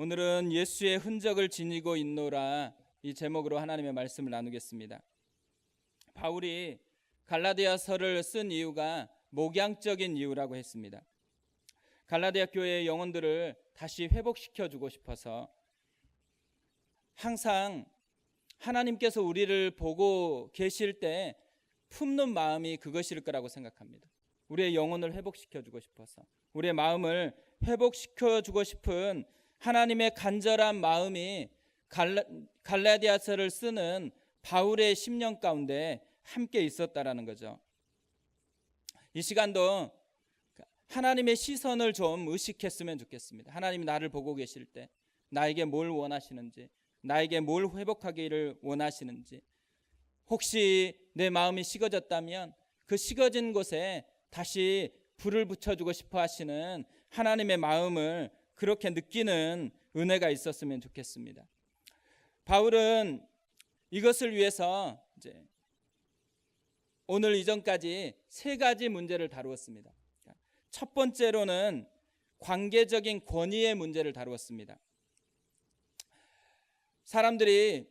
오늘은 예수의 흔적을 지니고 있노라 이 제목으로 하나님의 말씀을 나누겠습니다. 바울이 갈라디아서를 쓴 이유가 목양적인 이유라고 했습니다. 갈라디아 교회의 영혼들을 다시 회복시켜주고 싶어서 항상 하나님께서 우리를 보고 계실 때 품는 마음이 그것일 거라고 생각합니다. 우리의 영혼을 회복시켜주고 싶어서, 우리의 마음을 회복시켜주고 싶은 하나님의 간절한 마음이 갈라디아서를 쓰는 바울의 심령 가운데 함께 있었다라는 거죠. 이 시간도 하나님의 시선을 좀 의식했으면 좋겠습니다. 하나님이 나를 보고 계실 때 나에게 뭘 원하시는지, 나에게 뭘 회복하기를 원하시는지, 혹시 내 마음이 식어졌다면 그 식어진 곳에 다시 불을 붙여주고 싶어 하시는 하나님의 마음을 그렇게 느끼는 은혜가 있었으면 좋겠습니다. 바울은 이것을 위해서 오늘 이전까지 세 가지 문제를 다루었습니다. 첫 번째로는 관계적인 권위의 문제를 다루었습니다. 사람들이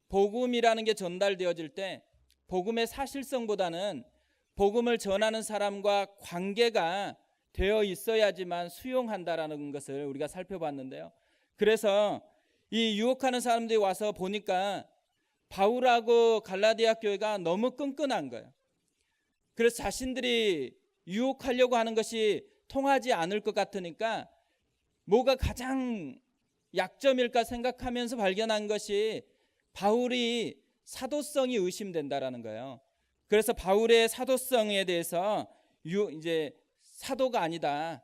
복음이라는 게 전달되어질 때 복음의 사실성보다는 복음을 전하는 사람과 관계가 되어 있어야지만 수용한다라는 것을 우리가 살펴봤는데요. 그래서 이 유혹하는 사람들이 와서 보니까 바울하고 갈라디아 교회가 너무 끈끈한 거예요. 그래서 자신들이 유혹하려고 하는 것이 통하지 않을 것 같으니까 뭐가 가장 약점일까 생각하면서 발견한 것이 바울이 사도성이 의심된다라는 거예요. 그래서 바울의 사도성에 대해서 이제 사도가 아니다,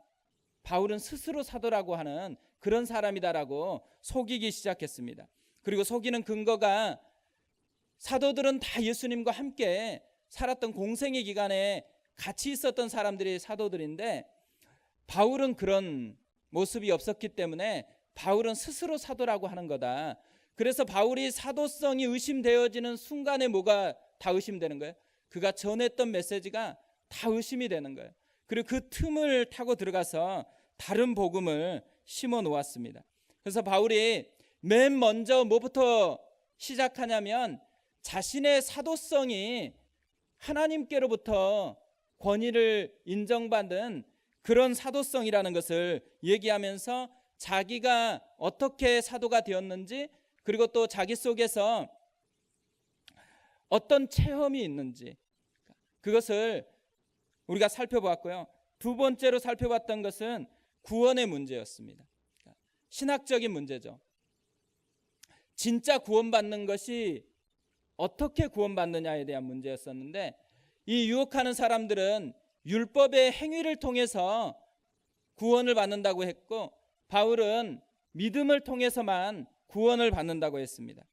바울은 스스로 사도라고 하는 그런 사람이다라고 속이기 시작했습니다. 그리고 속이는 근거가 사도들은 다 예수님과 함께 살았던 공생의 기간에 같이 있었던 사람들이 사도들인데 바울은 그런 모습이 없었기 때문에 바울은 스스로 사도라고 하는 거다. 그래서 바울이 사도성이 의심되어지는 순간에 뭐가 다 의심되는 거예요? 그가 전했던 메시지가 다 의심이 되는 거예요. 그리고 그 틈을 타고 들어가서 다른 복음을 심어 놓았습니다. 그래서 바울이 맨 먼저 뭐부터 시작하냐면 자신의 사도성이 하나님께로부터 권위를 인정받은 그런 사도성이라는 것을 얘기하면서 자기가 어떻게 사도가 되었는지, 그리고 또 자기 속에서 어떤 체험이 있는지 그것을 우리가 살펴보았고요. 두 번째로 살펴봤던 것은 구원의 문제였습니다. 신학적인 문제죠. 진짜 구원받는 것이 어떻게 구원받느냐에 대한 문제였었는데, 이 유혹하는 사람들은 율법의 행위를 통해서 구원을 받는다고 했고 바울은 믿음을 통해서만 구원을 받는다고 했습니다.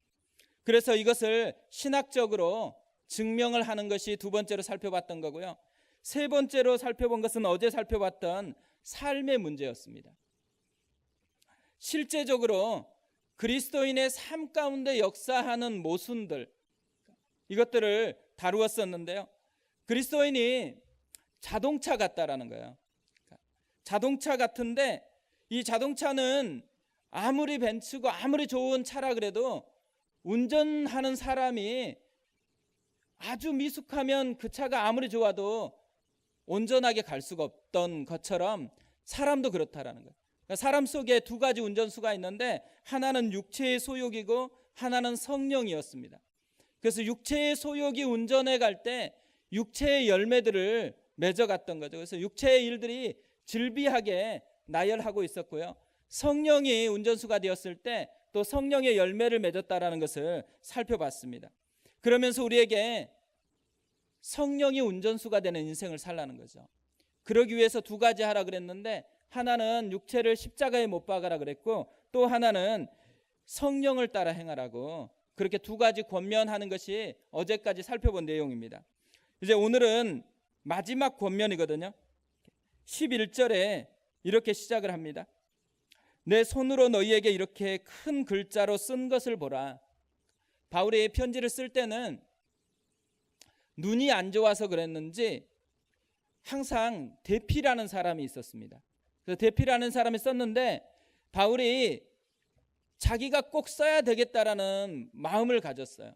그래서 이것을 신학적으로 증명을 하는 것이 두 번째로 살펴봤던 거고요. 세 번째로 살펴본 것은 어제 살펴봤던 삶의 문제였습니다. 실제적으로 그리스도인의 삶 가운데 역사하는 모순들, 이것들을 다루었었는데요. 그리스도인이 자동차 같다라는 거예요. 자동차 같은데 이 자동차는 아무리 벤츠고 아무리 좋은 차라 그래도 운전하는 사람이 아주 미숙하면 그 차가 아무리 좋아도 온전하게 갈 수가 없던 것처럼 사람도 그렇다라는 거예요. 사람 속에 두 가지 운전수가 있는데 하나는 육체의 소욕이고 하나는 성령이었습니다. 그래서 육체의 소욕이 운전해 갈 때 육체의 열매들을 맺어갔던 거죠. 그래서 육체의 일들이 즐비하게 나열하고 있었고요. 성령이 운전수가 되었을 때 또 성령의 열매를 맺었다라는 것을 살펴봤습니다. 그러면서 우리에게 성령이 운전수가 되는 인생을 살라는 거죠. 그러기 위해서 두 가지 하라 그랬는데 하나는 육체를 십자가에 못 박아라 그랬고 또 하나는 성령을 따라 행하라고, 그렇게 두 가지 권면하는 것이 어제까지 살펴본 내용입니다. 이제 오늘은 마지막 권면이거든요. 11절에 이렇게 시작을 합니다. 내 손으로 너희에게 이렇게 큰 글자로 쓴 것을 보라. 바울이 편지를 쓸 때는 눈이 안 좋아서 그랬는지 항상 대피라는 사람이 있었습니다. 그래서 대피라는 사람이 썼는데 바울이 자기가 꼭 써야 되겠다라는 마음을 가졌어요.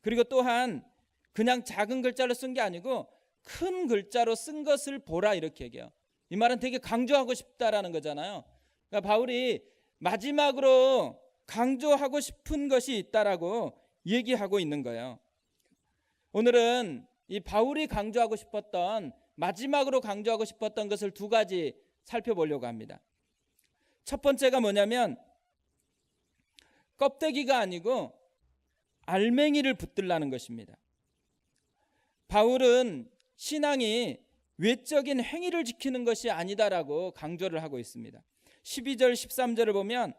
그리고 또한 그냥 작은 글자로 쓴 게 아니고 큰 글자로 쓴 것을 보라 이렇게 얘기해요. 이 말은 되게 강조하고 싶다라는 거잖아요. 그러니까 바울이 마지막으로 강조하고 싶은 것이 있다라고 얘기하고 있는 거예요. 오늘은 이 바울이 강조하고 싶었던, 마지막으로 강조하고 싶었던 것을 두 가지 살펴보려고 합니다. 첫 번째가 뭐냐면 껍데기가 아니고 알맹이를 붙들라는 것입니다. 바울은 신앙이 외적인 행위를 지키는 것이 아니다라고 강조를 하고 있습니다. 12절 13절을 보면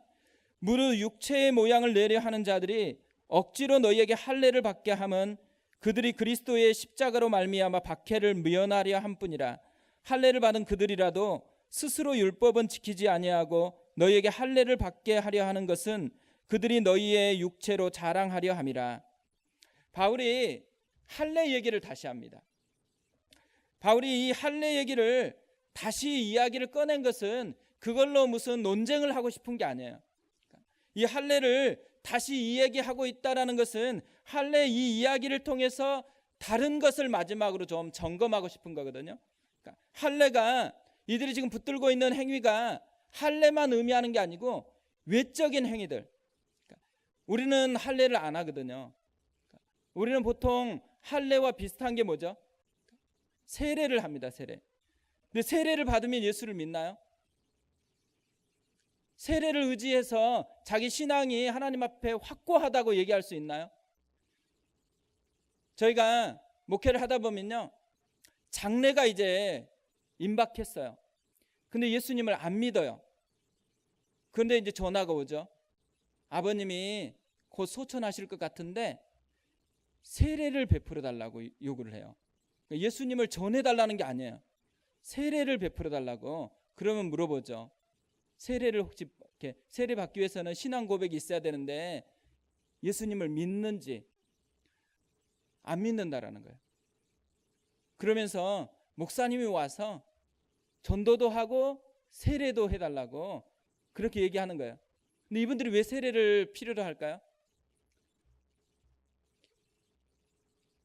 무릇 육체의 모양을 내려 하는 자들이 억지로 너희에게 할례를 받게 함은 그들이 그리스도의 십자가로 말미암아 박해를 면하려 함뿐이라. 할례를 받은 그들이라도 스스로 율법은 지키지 아니하고 너희에게 할례를 받게 하려 하는 것은 그들이 너희의 육체로 자랑하려 함이라. 바울이 할례 얘기를 다시 합니다. 바울이 이 할례 얘기를 다시 이야기를 꺼낸 것은 그걸로 무슨 논쟁을 하고 싶은 게 아니에요. 이 할례를 다시 이야기하고 있다라는 것은 할례 이 이야기를 통해서 다른 것을 마지막으로 좀 점검하고 싶은 거거든요. 그러니까 할례가, 이들이 지금 붙들고 있는 행위가 할례만 의미하는 게 아니고 외적인 행위들. 그러니까 우리는 할례를 안 하거든요. 우리는 보통 할례와 비슷한 게 뭐죠? 세례를 합니다. 세례. 근데 세례를 받으면 예수를 믿나요? 세례를 의지해서 자기 신앙이 하나님 앞에 확고하다고 얘기할 수 있나요? 저희가 목회를 하다 보면요, 장례가 이제 임박했어요. 근데 예수님을 안 믿어요. 그런데 이제 전화가 오죠. 아버님이 곧 소천하실 것 같은데 세례를 베풀어 달라고 요구를 해요. 예수님을 전해달라는 게 아니에요. 세례를 베풀어 달라고. 그러면 물어보죠. 세례를 혹시 이렇게 세례 받기 위해서는 신앙 고백이 있어야 되는데 예수님을 믿는지 안 믿는다라는 거예요. 그러면서 목사님이 와서 전도도 하고 세례도 해달라고 그렇게 얘기하는 거예요. 근데 이분들이 왜 세례를 필요로 할까요?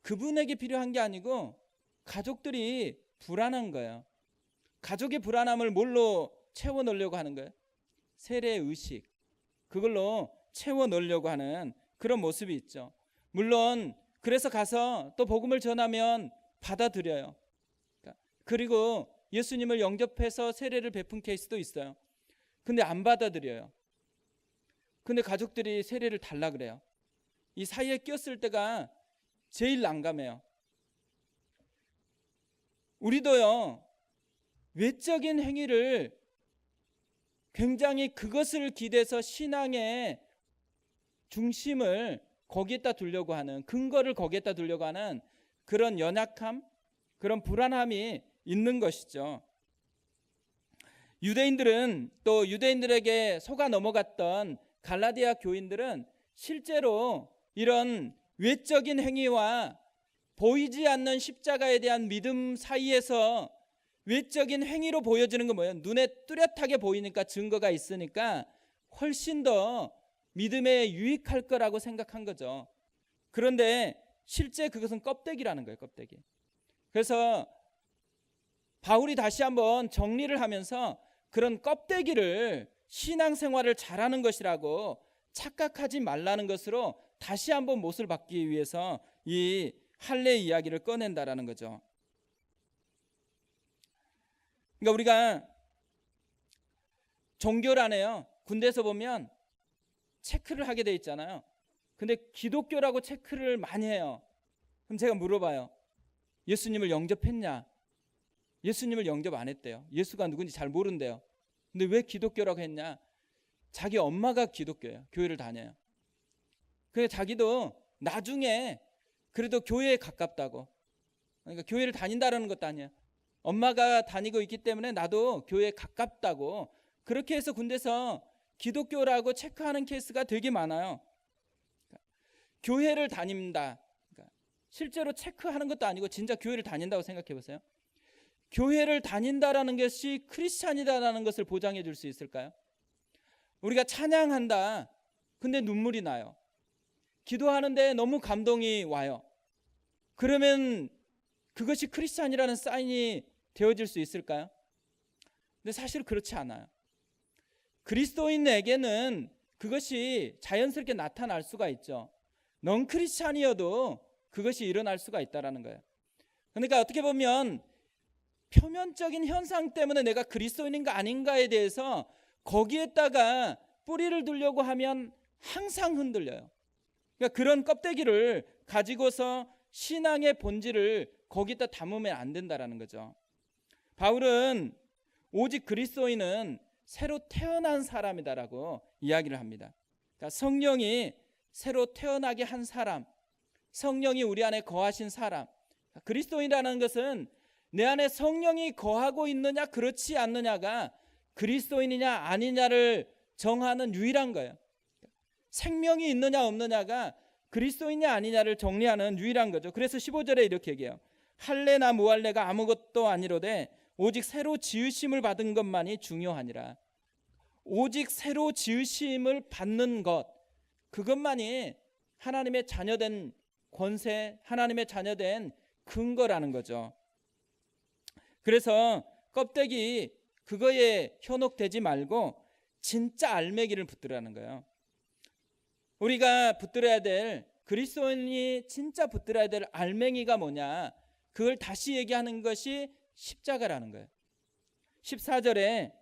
그분에게 필요한 게 아니고 가족들이 불안한 거예요. 가족의 불안함을 뭘로 채워 넣으려고 하는 거예요? 세례 의식, 그걸로 채워 넣으려고 하는 그런 모습이 있죠. 물론 그래서 가서 또 복음을 전하면 받아들여요. 그리고 예수님을 영접해서 세례를 베푼 케이스도 있어요. 근데 안 받아들여요. 근데 가족들이 세례를 달라 그래요. 이 사이에 꼈을 때가 제일 난감해요. 우리도요, 외적인 행위를 굉장히 그것을 기대서 신앙의 중심을 거기에다 두려고 하는, 근거를 거기에다 두려고 하는 그런 연약함, 그런 불안함이 있는 것이죠. 유대인들은, 또 유대인들에게 속아 넘어갔던 갈라디아 교인들은 실제로 이런 외적인 행위와 보이지 않는 십자가에 대한 믿음 사이에서 외적인 행위로 보여지는 건 뭐예요? 눈에 뚜렷하게 보이니까, 증거가 있으니까 훨씬 더 믿음에 유익할 거라고 생각한 거죠. 그런데 실제 그것은 껍데기라는 거예요. 껍데기. 그래서 바울이 다시 한번 정리를 하면서 그런 껍데기를 신앙생활을 잘하는 것이라고 착각하지 말라는 것으로 다시 한번 못을 받기 위해서 이 할례 이야기를 꺼낸다라는 거죠. 그러니까 우리가 종교란에요, 군대에서 보면 체크를 하게 돼 있잖아요. 근데 기독교라고 체크를 많이 해요. 그럼 제가 물어봐요. 예수님을 영접했냐? 예수님을 영접 안 했대요. 예수가 누군지 잘 모른대요. 근데 왜 기독교라고 했냐? 자기 엄마가 기독교예요. 교회를 다녀요. 그래서 자기도 나중에 그래도 교회에 가깝다고, 그러니까 교회를 다닌다라는 것도 아니에요. 엄마가 다니고 있기 때문에 나도 교회에 가깝다고, 그렇게 해서 군대에서 기독교라고 체크하는 케이스가 되게 많아요. 그러니까 교회를 다닌다, 그러니까 실제로 체크하는 것도 아니고 진짜 교회를 다닌다고 생각해 보세요. 교회를 다닌다라는 것이 크리스찬이다라는 것을 보장해 줄 수 있을까요? 우리가 찬양한다, 근데 눈물이 나요. 기도하는데 너무 감동이 와요. 그러면 그것이 크리스찬이라는 사인이 되어질 수 있을까요? 근데 사실 그렇지 않아요. 그리스도인에게는 그것이 자연스럽게 나타날 수가 있죠. 넌 크리스찬이어도 그것이 일어날 수가 있다는 거예요. 그러니까 어떻게 보면 표면적인 현상 때문에 내가 그리스도인인가 아닌가에 대해서 거기에다가 뿌리를 두려고 하면 항상 흔들려요. 그러니까 그런 껍데기를 가지고서 신앙의 본질을 거기다 담으면 안 된다라는 거죠. 바울은 오직 그리스도인은 새로 태어난 사람이다라고 이야기를 합니다. 그러니까 성령이 새로 태어나게 한 사람, 성령이 우리 안에 거하신 사람. 그리스도인이라는 것은 내 안에 성령이 거하고 있느냐 그렇지 않느냐가 그리스도인이냐 아니냐를 정하는 유일한 거예요. 생명이 있느냐 없느냐가 그리스도인이냐 아니냐를 정리하는 유일한 거죠. 그래서 15절에 이렇게 얘기해요. 할례나 무할례가 아무것도 아니로되 오직 새로 지으심을 받은 것만이 중요하니라. 오직 새로 지으심을 받는 것, 그것만이 하나님의 자녀된 권세, 하나님의 자녀된 근거라는 거죠. 그래서 껍데기 그거에 현혹되지 말고 진짜 알맹이를 붙들라는 거예요. 우리가 붙들어야 될, 그리스도인이 진짜 붙들어야 될 알맹이가 뭐냐, 그걸 다시 얘기하는 것이 십자가라는 거예요. 14절에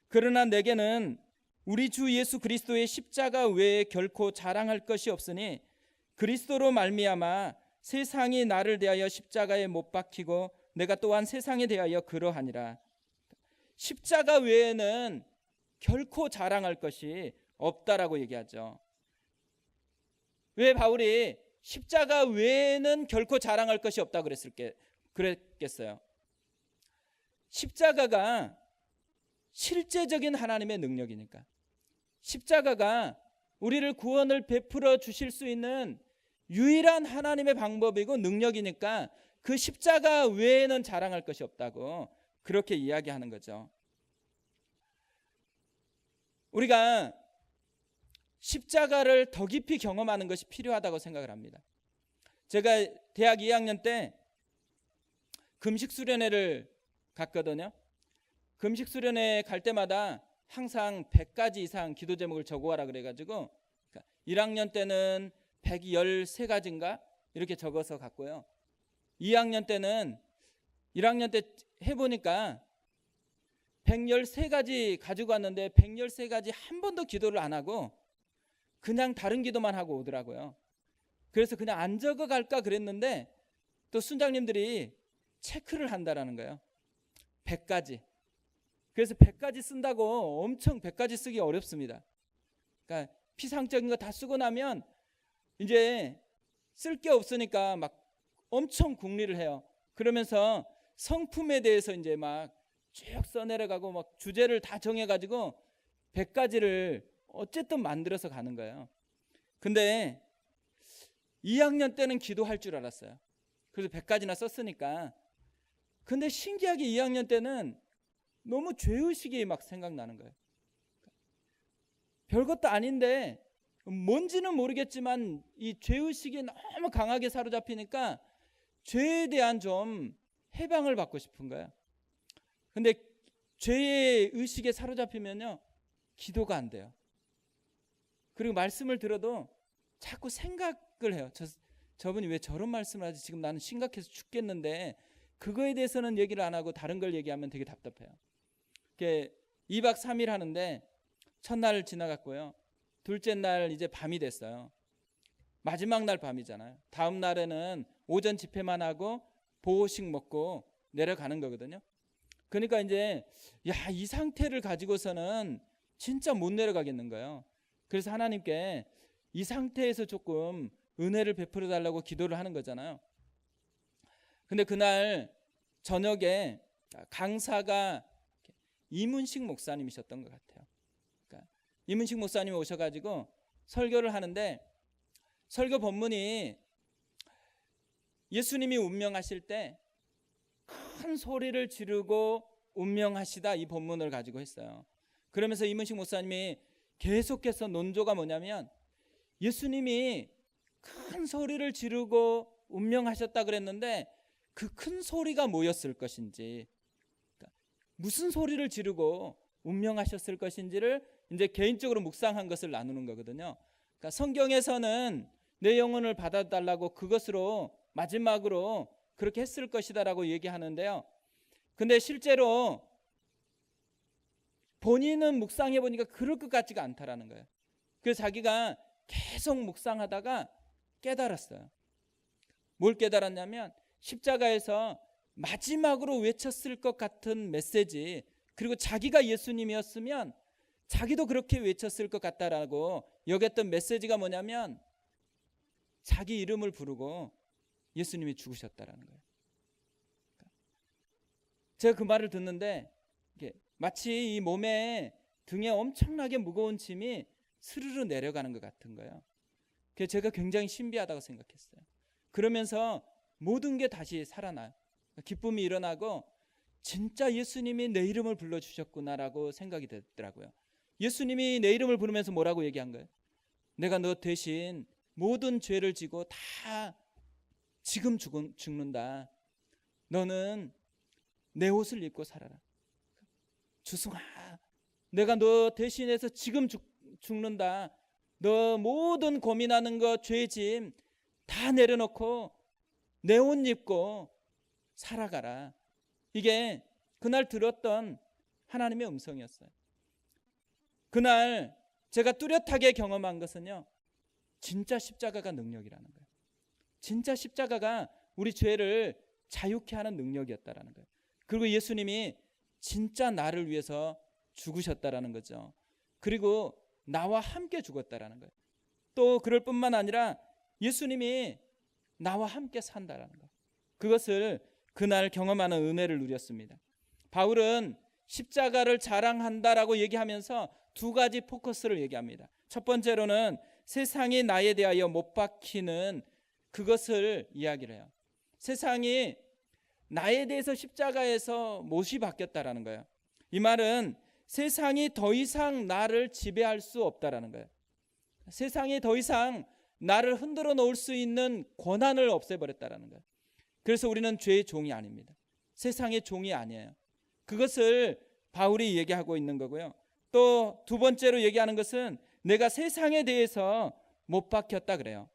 그러나 내게는 우리 주 예수 그리스도의 십자가 외에 결코 자랑할 것이 없으니 그리스도로 말미암아 세상이 나를 대하여 십자가에 못 박히고 내가 또한 세상에 대하여 그러하니라. 십자가 외에는 결코 자랑할 것이 없다라고 얘기하죠. 왜 바울이 십자가 외에는 결코 자랑할 것이 없다 그랬겠어요? 십자가가 실제적인 하나님의 능력이니까. 십자가가 우리를 구원을 베풀어 주실 수 있는 유일한 하나님의 방법이고 능력이니까 그 십자가 외에는 자랑할 것이 없다고 그렇게 이야기하는 거죠. 우리가 십자가를 더 깊이 경험하는 것이 필요하다고 생각을 합니다. 제가 대학 2학년 때 금식 수련회를 갔거든요. 금식 수련회 갈 때마다 항상 100가지 이상 기도 제목을 적어와라 그래가지고 1학년 때는 113가지인가 이렇게 적어서 갔고요. 2학년 때는 1학년 때 해보니까 113가지 가지고 왔는데 113가지 한 번도 기도를 안 하고 그냥 다른 기도만 하고 오더라고요. 그래서 그냥 안 적어 갈까 그랬는데 또 순장님들이 체크를 한다라는 거예요. 100가지. 그래서 100가지 쓴다고 엄청 100가지 쓰기 어렵습니다. 그러니까 피상적인 거 다 쓰고 나면 이제 쓸 게 없으니까 막 엄청 궁리를 해요. 그러면서 성품에 대해서 이제 막 쭉 써내려가고 막 주제를 다 정해가지고 100가지를 어쨌든 만들어서 가는 거예요. 근데 2학년 때는 기도할 줄 알았어요. 그래서 100가지나 썼으니까. 근데 신기하게 2학년 때는 너무 죄의식이 막 생각나는 거예요. 별것도 아닌데 뭔지는 모르겠지만 이 죄의식이 너무 강하게 사로잡히니까 죄에 대한 좀 해방을 받고 싶은 거예요. 근데 죄의 의식에 사로잡히면요 기도가 안 돼요. 그리고 말씀을 들어도 자꾸 생각을 해요. 저분이 왜 저런 말씀을 하지? 지금 나는 심각해서 죽겠는데 그거에 대해서는 얘기를 안 하고 다른 걸 얘기하면 되게 답답해요. 2박 3일 하는데 첫날 지나갔고요. 둘째 날 이제 밤이 됐어요. 마지막 날 밤이잖아요. 다음 날에는 오전 집회만 하고 보호식 먹고 내려가는 거거든요. 그러니까 이제 이 상태를 가지고서는 진짜 못 내려가겠는 거예요. 그래서 하나님께 이 상태에서 조금 은혜를 베풀어 달라고 기도를 하는 거잖아요. 근데 그날 저녁에 강사가 이문식 목사님이셨던 것 같아요. 그러니까 이문식 목사님이 오셔가지고 설교를 하는데 설교 본문이 예수님이 운명하실 때 큰 소리를 지르고 운명하시다 이 본문을 가지고 했어요. 그러면서 이문식 목사님이 계속해서 논조가 뭐냐면 예수님이 큰 소리를 지르고 운명하셨다 그랬는데 그 큰 소리가 뭐였을 것인지, 그러니까 무슨 소리를 지르고 운명하셨을 것인지를 이제 개인적으로 묵상한 것을 나누는 거거든요. 그러니까 성경에서는 내 영혼을 받아달라고 그것으로 마지막으로 그렇게 했을 것이다라고 얘기하는데요. 근데 실제로 본인은 묵상해 보니까 그럴 것 같지가 않다라는 거예요. 그래서 자기가 계속 묵상하다가 깨달았어요. 뭘 깨달았냐면 십자가에서 마지막으로 외쳤을 것 같은 메시지, 그리고 자기가 예수님이었으면 자기도 그렇게 외쳤을 것 같다라고 여겼던 메시지가 뭐냐면 자기 이름을 부르고 예수님이 죽으셨다라는 거예요. 제가 그 말을 듣는데 마치 이 몸에 등에 엄청나게 무거운 짐이 스르르 내려가는 것 같은 거예요. 그래서 제가 굉장히 신비하다고 생각했어요. 그러면서 모든 게 다시 살아나요. 기쁨이 일어나고 진짜 예수님이 내 이름을 불러주셨구나라고 생각이 되더라고요. 예수님이 내 이름을 부르면서 뭐라고 얘기한 거예요? 내가 너 대신 모든 죄를 지고 다 지금 죽는다. 너는 내 옷을 입고 살아라. 주승아, 내가 너 대신해서 지금 죽는다. 너 모든 고민하는 거, 죄짐 다 내려놓고 내 옷 입고 살아가라. 이게 그날 들었던 하나님의 음성이었어요. 그날 제가 뚜렷하게 경험한 것은요, 진짜 십자가가 능력이라는 거예요. 진짜 십자가가 우리 죄를 자유케 하는 능력이었다라는 거예요. 그리고 예수님이 진짜 나를 위해서 죽으셨다라는 거죠. 그리고 나와 함께 죽었다라는 거예요. 또 그럴 뿐만 아니라 예수님이 나와 함께 산다라는 거예요. 그것을 그날 경험하는 은혜를 누렸습니다. 바울은 십자가를 자랑한다라고 얘기하면서 두 가지 포커스를 얘기합니다. 첫 번째로는 세상이 나에 대하여 못 박히는 그것을 이야기를 해요. 세상이 나에 대해서 십자가에서 못이 박혔다라는 거예요. 이 말은 세상이 더 이상 나를 지배할 수 없다라는 거예요. 세상이 더 이상 나를 흔들어 놓을 수 있는 권한을 없애버렸다라는 거예요. 그래서 우리는 죄의 종이 아닙니다. 세상의 종이 아니에요. 그것을 바울이 얘기하고 있는 거고요. 또 두 번째로 얘기하는 것은 내가 세상에 대해서 못 박혔다 그래요.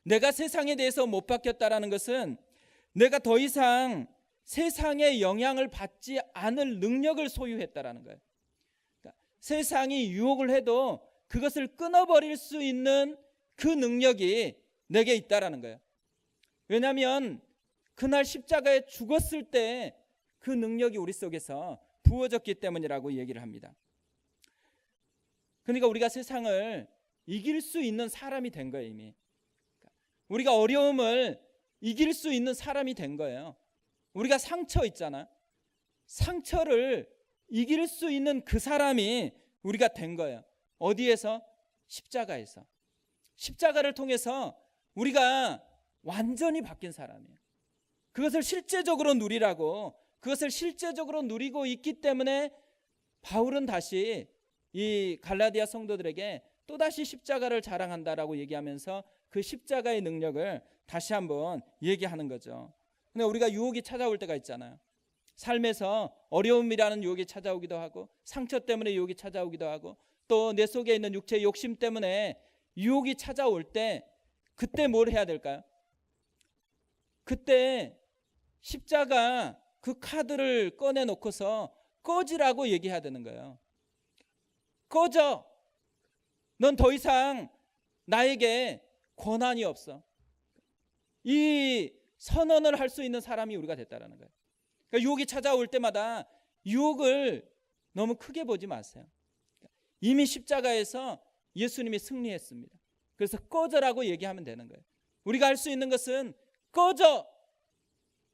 내가 세상에 대해서 못 박혔다라는 것은 내가 더 이상 세상의 영향을 받지 않을 능력을 소유했다라는 거예요. 그러니까 세상이 유혹을 해도 그것을 끊어버릴 수 있는 그 능력이 내게 있다라는 거예요. 왜냐하면 그날 십자가에 죽었을 때 그 능력이 우리 속에서 부어졌기 때문이라고 얘기를 합니다. 그러니까 우리가 세상을 이길 수 있는 사람이 된 거예요. 이미 우리가 어려움을 이길 수 있는 사람이 된 거예요. 우리가 상처 있잖아요. 상처를 이길 수 있는 그 사람이 우리가 된 거예요. 어디에서? 십자가에서. 십자가를 통해서 우리가 완전히 바뀐 사람이에요. 그것을 실제적으로 누리라고, 그것을 실제적으로 누리고 있기 때문에 바울은 다시 이 갈라디아 성도들에게 또다시 십자가를 자랑한다라고 얘기하면서 그 십자가의 능력을 다시 한번 얘기하는 거죠. 근데 우리가 유혹이 찾아올 때가 있잖아요. 삶에서 어려움이라는 유혹이 찾아오기도 하고, 상처 때문에 유혹이 찾아오기도 하고, 또 내 속에 있는 육체의 욕심 때문에 유혹이 찾아올 때 그때 뭘 해야 될까요? 그때 십자가 그 카드를 꺼내놓고서 꺼지라고 얘기해야 되는 거예요. 꺼져. 넌 더 이상 나에게 권한이 없어. 이 선언을 할 수 있는 사람이 우리가 됐다라는 거예요. 그러니까 유혹이 찾아올 때마다 유혹을 너무 크게 보지 마세요. 이미 십자가에서 예수님이 승리했습니다. 그래서 꺼져라고 얘기하면 되는 거예요. 우리가 할 수 있는 것은 꺼져.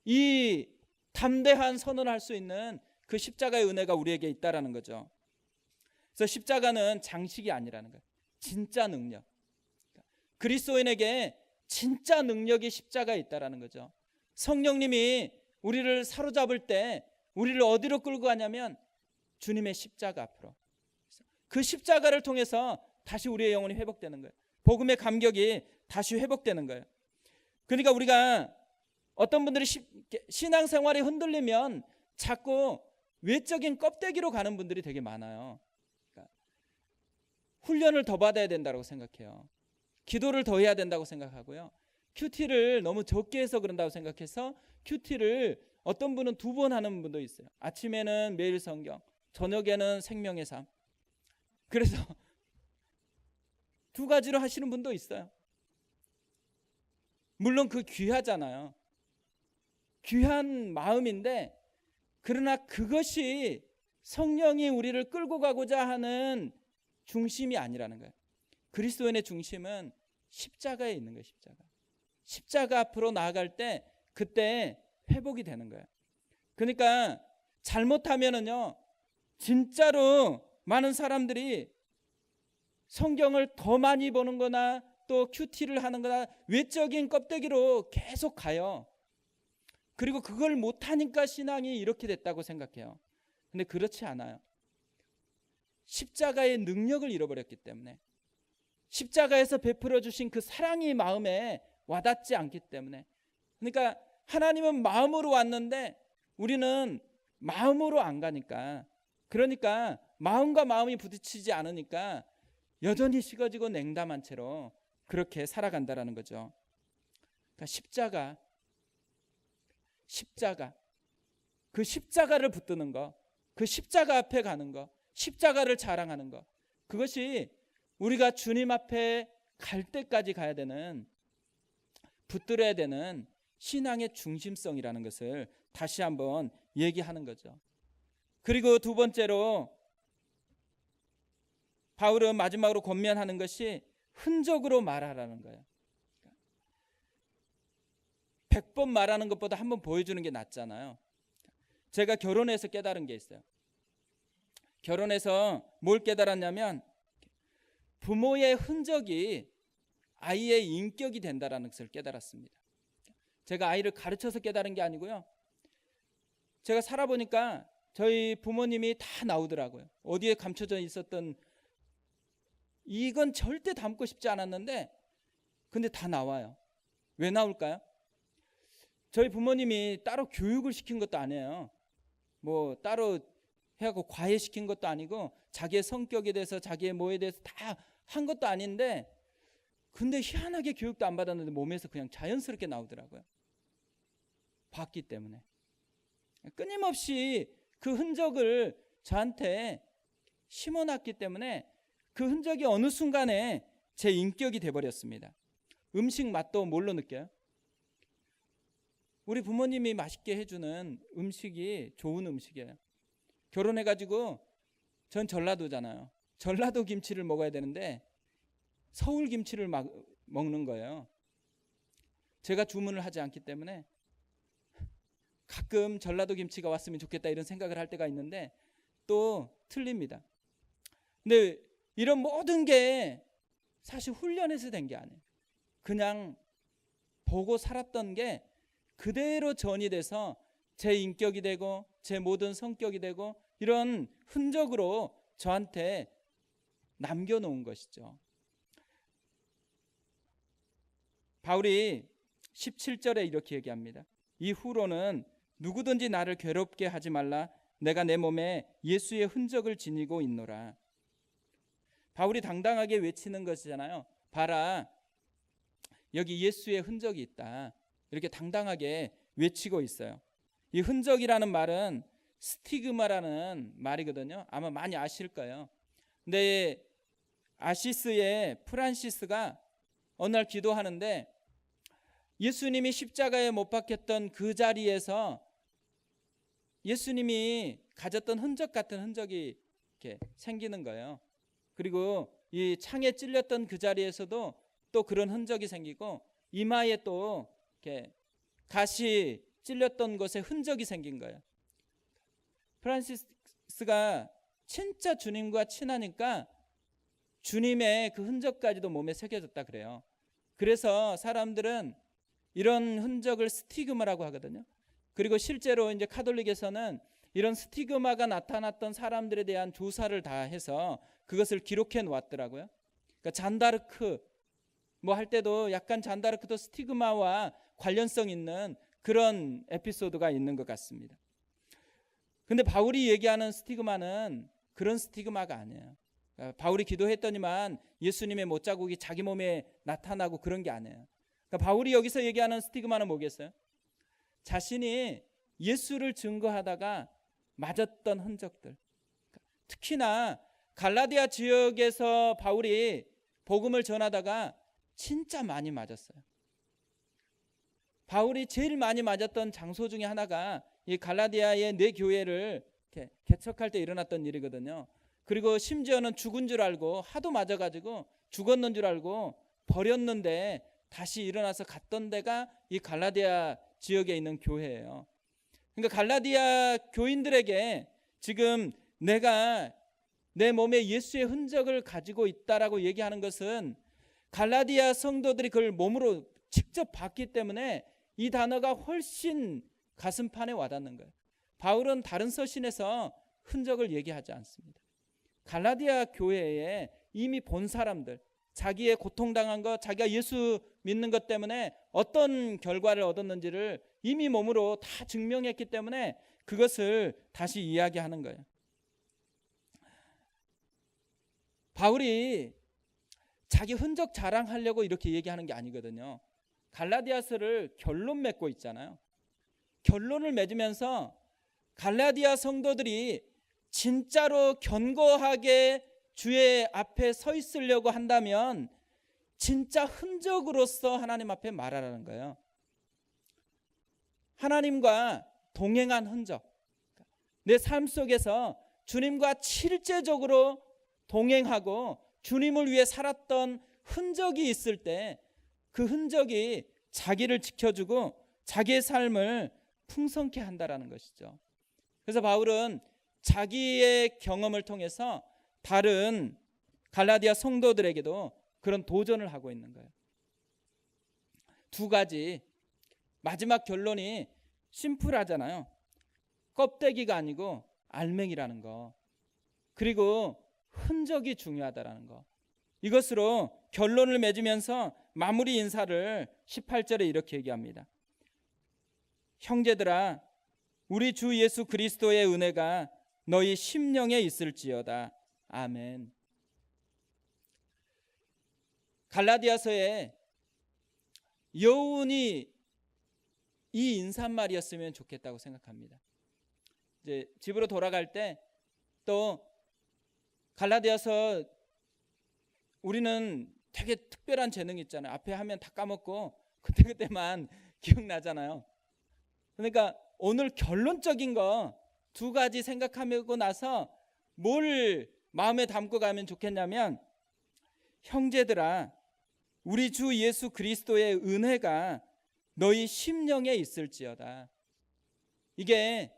이 담대한 선언을 할 수 있는 그 십자가의 은혜가 우리에게 있다라는 거죠. 그래서 십자가는 장식이 아니라는 거예요. 진짜 능력. 그리스도인에게 진짜 능력이 십자가에 있다라는 거죠. 성령님이 우리를 사로잡을 때 우리를 어디로 끌고 가냐면 주님의 십자가 앞으로. 그 십자가를 통해서 다시 우리의 영혼이 회복되는 거예요. 복음의 감격이 다시 회복되는 거예요. 그러니까 우리가 어떤 분들이 신앙생활이 흔들리면 자꾸 외적인 껍데기로 가는 분들이 되게 많아요. 그러니까 훈련을 더 받아야 된다고 생각해요. 기도를 더 해야 된다고 생각하고요. 큐티를 너무 적게 해서 그런다고 생각해서 큐티를 어떤 분은 2번 하는 분도 있어요. 아침에는 매일 성경, 저녁에는 생명의 삶. 그래서 2가지로 하시는 분도 있어요. 물론 그 귀하잖아요. 귀한 마음인데, 그러나 그것이 성령이 우리를 끌고 가고자 하는 중심이 아니라는 거예요. 그리스도인의 중심은 십자가에 있는 거예요. 십자가 앞으로 나아갈 때 그때 회복이 되는 거예요. 그러니까 잘못하면은요, 진짜로 많은 사람들이 성경을 더 많이 보는 거나 또 큐티를 하는 거나 외적인 껍데기로 계속 가요. 그리고 그걸 못하니까 신앙이 이렇게 됐다고 생각해요. 근데 그렇지 않아요. 십자가의 능력을 잃어버렸기 때문에, 십자가에서 베풀어 주신 그 사랑이 마음에 와닿지 않기 때문에. 그러니까 하나님은 마음으로 왔는데 우리는 마음으로 안 가니까, 그러니까 마음과 마음이 부딪히지 않으니까 여전히 식어지고 냉담한 채로 그렇게 살아간다라는 거죠. 그러니까 십자가, 그 십자가를 붙드는 거, 그 십자가 앞에 가는 거, 십자가를 자랑하는 거, 그것이 우리가 주님 앞에 갈 때까지 가야 되는, 붙들어야 되는 신앙의 중심성이라는 것을 다시 한번 얘기하는 거죠. 그리고 2번째로 바울은 마지막으로 권면하는 것이 흔적으로 말하라는 거예요. 100번 말하는 것보다 한번 보여주는 게 낫잖아요. 제가 결혼해서 깨달은 게 있어요. 결혼해서 뭘 깨달았냐면, 부모의 흔적이 아이의 인격이 된다는 것을 깨달았습니다. 제가 아이를 가르쳐서 깨달은 게 아니고요. 제가 살아보니까 저희 부모님이 다 나오더라고요. 어디에 감춰져 있었던, 이건 절대 담고 싶지 않았는데 근데 다 나와요. 왜 나올까요? 저희 부모님이 따로 교육을 시킨 것도 아니에요. 뭐 따로 해갖고 과외시킨 것도 아니고 자기의 성격에 대해서, 자기의 뭐에 대해서 다 한 것도 아닌데, 근데 희한하게 교육도 안 받았는데 몸에서 그냥 자연스럽게 나오더라고요. 봤기 때문에. 끊임없이 그 흔적을 저한테 심어놨기 때문에 그 흔적이 어느 순간에 제 인격이 돼버렸습니다. 음식 맛도 뭘로 느껴요? 우리 부모님이 맛있게 해주는 음식이 좋은 음식이에요. 결혼해가지고, 전 전라도잖아요. 전라도 김치를 먹어야 되는데 서울 김치를 먹는 거예요. 제가 주문을 하지 않기 때문에 가끔 전라도 김치가 왔으면 좋겠다 이런 생각을 할 때가 있는데 또 틀립니다. 근데 이런 모든 게 사실 훈련해서 된 게 아니에요. 그냥 보고 살았던 게 그대로 전이 돼서 제 인격이 되고 제 모든 성격이 되고 이런 흔적으로 저한테 남겨놓은 것이죠. 바울이 17절에 이렇게 얘기합니다. 이후로는 누구든지 나를 괴롭게 하지 말라. 내가 내 몸에 예수의 흔적을 지니고 있노라. 바울이 당당하게 외치는 것이잖아요. 봐라, 여기 예수의 흔적이 있다. 이렇게 당당하게 외치고 있어요. 이 흔적이라는 말은 스티그마라는 말이거든요. 아마 많이 아실 거예요. 근데 아시스의 프란시스가 어느 날 기도하는데 예수님이 십자가에 못 박혔던 그 자리에서 예수님이 가졌던 흔적 같은 흔적이 이렇게 생기는 거예요. 그리고 이 창에 찔렸던 그 자리에서도 또 그런 흔적이 생기고, 이마에 또 이렇게 가시 찔렸던 곳에 흔적이 생긴 거예요. 프란시스가 진짜 주님과 친하니까 주님의 그 흔적까지도 몸에 새겨졌다 그래요. 그래서 사람들은 이런 흔적을 스티그마라고 하거든요. 그리고 실제로 이제 카톨릭에서는 이런 스티그마가 나타났던 사람들에 대한 조사를 다 해서 그것을 기록해 놓았더라고요. 그러니까 잔다르크 뭐 할 때도 약간 잔다르크도 스티그마와 관련성 있는 그런 에피소드가 있는 것 같습니다. 근데 바울이 얘기하는 스티그마는 그런 스티그마가 아니에요. 그러니까 바울이 기도했더니만 예수님의 못자국이 자기 몸에 나타나고 그런 게 아니에요. 그러니까 바울이 여기서 얘기하는 스티그마는 뭐겠어요? 자신이 예수를 증거하다가 맞았던 흔적들. 특히나 갈라디아 지역에서 바울이 복음을 전하다가 진짜 많이 맞았어요. 바울이 제일 많이 맞았던 장소 중에 하나가 이 갈라디아의 네 교회를 개척할 때 일어났던 일이거든요. 그리고 심지어는 죽은 줄 알고 하도 맞아가지고 죽었는 줄 알고 버렸는데 다시 일어나서 갔던 데가 이 갈라디아 지역에 있는 교회예요. 그러니까 갈라디아 교인들에게 지금 내가 내 몸에 예수의 흔적을 가지고 있다라고 얘기하는 것은 갈라디아 성도들이 그걸 몸으로 직접 봤기 때문에 이 단어가 훨씬 가슴판에 와닿는 거예요. 바울은 다른 서신에서 흔적을 얘기하지 않습니다. 갈라디아 교회에 이미 본 사람들, 자기의 고통당한 것, 자기가 예수 믿는 것 때문에 어떤 결과를 얻었는지를 이미 몸으로 다 증명했기 때문에 그것을 다시 이야기하는 거예요. 바울이 자기 흔적 자랑하려고 이렇게 얘기하는 게 아니거든요. 갈라디아서를 결론 맺고 있잖아요. 결론을 맺으면서 갈라디아 성도들이 진짜로 견고하게 주의 앞에 서 있으려고 한다면 진짜 흔적으로서 하나님 앞에 말하라는 거예요. 하나님과 동행한 흔적, 내 삶 속에서 주님과 실제적으로 동행하고 주님을 위해 살았던 흔적이 있을 때 그 흔적이 자기를 지켜주고 자기의 삶을 풍성케 한다라는 것이죠. 그래서 바울은 자기의 경험을 통해서 다른 갈라디아 성도들에게도 그런 도전을 하고 있는 거예요. 두 가지, 마지막 결론이 심플하잖아요. 껍데기가 아니고 알맹이라는 거, 그리고 흔적이 중요하다라는 거, 이것으로 결론을 맺으면서 마무리 인사를 18절에 이렇게 얘기합니다. 형제들아, 우리 주 예수 그리스도의 은혜가 너희 심령에 있을지어다. 아멘. 갈라디아서에 여운이 이 인사말이었으면 좋겠다고 생각합니다. 이제 집으로 돌아갈 때 또 갈라디아서 우리는 되게 특별한 재능이 있잖아요. 앞에 하면 다 까먹고 그때그때만 기억나잖아요. 그러니까 오늘 결론적인 거 두 가지 생각하고 나서 뭘 마음에 담고 가면 좋겠냐면, 형제들아, 우리 주 예수 그리스도의 은혜가 너희 심령에 있을지어다. 이게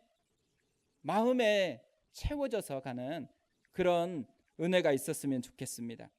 마음에 채워져서 가는 그런 은혜가 있었으면 좋겠습니다.